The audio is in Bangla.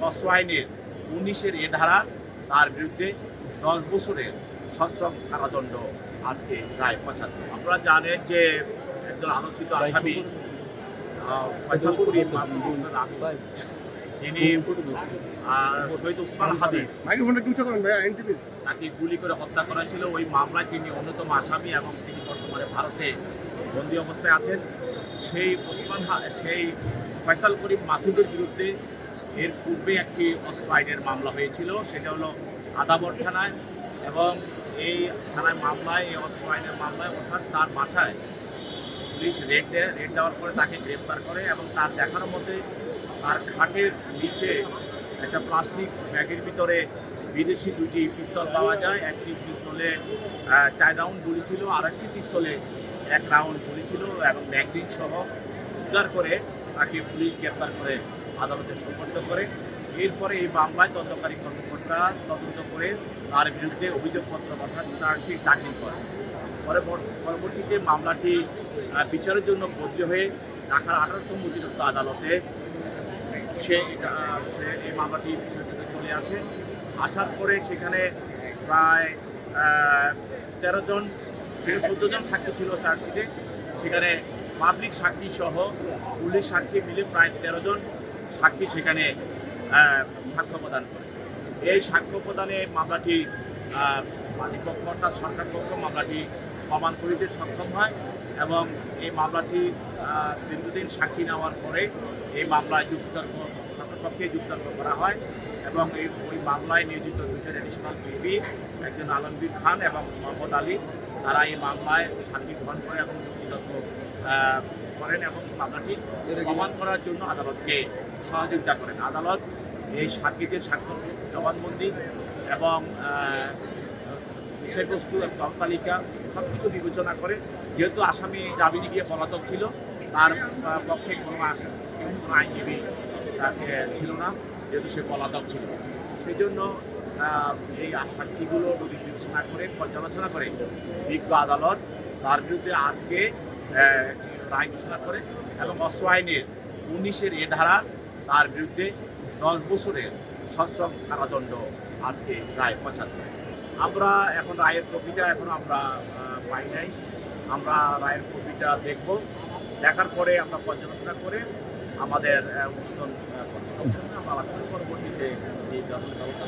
অস্ত্র আইনের 19-এর এ ধারা তার বিরুদ্ধে 10 বছরের সশ্রম কারাদণ্ড আজকে রায় 75। আপনারা জানেন যে একজন আলোচিত আসামি ফয়সাল করিম মাসুদ হোসেন রাজু, যিনি শহীদ ওসমান হাদি তাকে গুলি করে হত্যা করা ছিল, ওই মামলায় তিনি অন্যতম আসামি এবং তিনি বর্তমানে ভারতে বন্দী অবস্থায় আছেন। সেই ফয়সাল করিম মাসুদের বিরুদ্ধে এর পূর্বে একটি অস্ত্র আইনের মামলা হয়েছিল, সেটা হলো আদাবর থানায়। এবং এই থানায় মামলায়, এই অস্ত্র আইনের মামলায় অর্থাৎ তার বাসায় পুলিশ রেড দেওয়ার পরে তাকে গ্রেপ্তার করে এবং তার দেখানো মতে তার খাটের নিচে একটা প্লাস্টিক ব্যাগের ভিতরে বিদেশি 2টি পিস্তল পাওয়া যায়। একটি পিস্তলে 4 রাউন্ড গুলি ছিল, আর একটি পিস্তলে 1 রাউন্ড গুলি ছিল এবং ম্যাগজিন সহ উদ্ধার করে তাকে পুলিশ গ্রেপ্তার করে আদালতে সোপর্দ করে। এরপরে এই মামলায় তদন্তকারী কর্মকর্তা তদন্ত করে তার বিরুদ্ধে অভিযোগপত্র অর্থাৎ চার্জশিট দাখিল করে। পরবর্তীতে মামলাটি বিচারের জন্য বদলি হয়ে ঢাকার 18তম অতিরিক্ত আদালতে সে এই মামলাটি বিচারের জন্য চলে আসে। আসার পরে সেখানে প্রায় 14 জন সাক্ষী ছিল চার্জশিটে। সেখানে পাবলিক সাক্ষী সহ পুলিশ সাক্ষী মিলে প্রায় 13 জন সাক্ষী সেখানে সাক্ষ্য প্রদান করে। এই সাক্ষ্য প্রদানে মামলাটি মালিকপক্ষ অর্থাৎ সরকার পক্ষ মামলাটি প্রমাণ করিতে সক্ষম হয় এবং এই মামলাটি দীর্ঘদিন সাক্ষী নেওয়ার পরে এই মামলায় যুক্ততর্ক সরকারপক্ষে যুক্ততর্ক করা হয় এবং ওই মামলায় নিয়োজিত 2জন অ্যাডিশনাল পিপি, একজন আলমগীর খান এবং মোহাম্মদ আলী, তারা এই মামলায় সাক্ষী গ্রহণ করে এবং যুক্তিতর্ক করেন এবং মামলাটি প্রমাণ করার জন্য আদালতকে সহযোগিতা করেন। আদালত এই সাক্ষীদের সাক্ষ্য জবানবন্দি এবং বিষয়বস্তু দল তালিকা সব কিছু বিবেচনা করে, যেহেতু আসামি জামিনে গিয়ে পলাতক ছিল, তার পক্ষে কোনো আইনজীবী তাকে ছিল না, যেহেতু সে পলাতক ছিল। সেই জন্য এই সাক্ষীগুলো বিবেচনা করে পর্যালোচনা করে বিজ্ঞ আদালত তার বিরুদ্ধে আজকে রায় ঘোষণা করে এবং অস্ত্র আইনের 19-এর এ ধারা তার বিরুদ্ধে 10 বছরের সশ্রম কারাদণ্ড আজকে রায় 75। আমরা এখন রায়ের কপিটা আমরা পাই নাই। আমরা রায়ের কপিটা দেখব, দেখার পরে আমরা পর্যালোচনা করে আমাদের উদ্বোধন কর্তৃপক্ষের সঙ্গে আমরা পরবর্তীতে এই ব্যবস্থা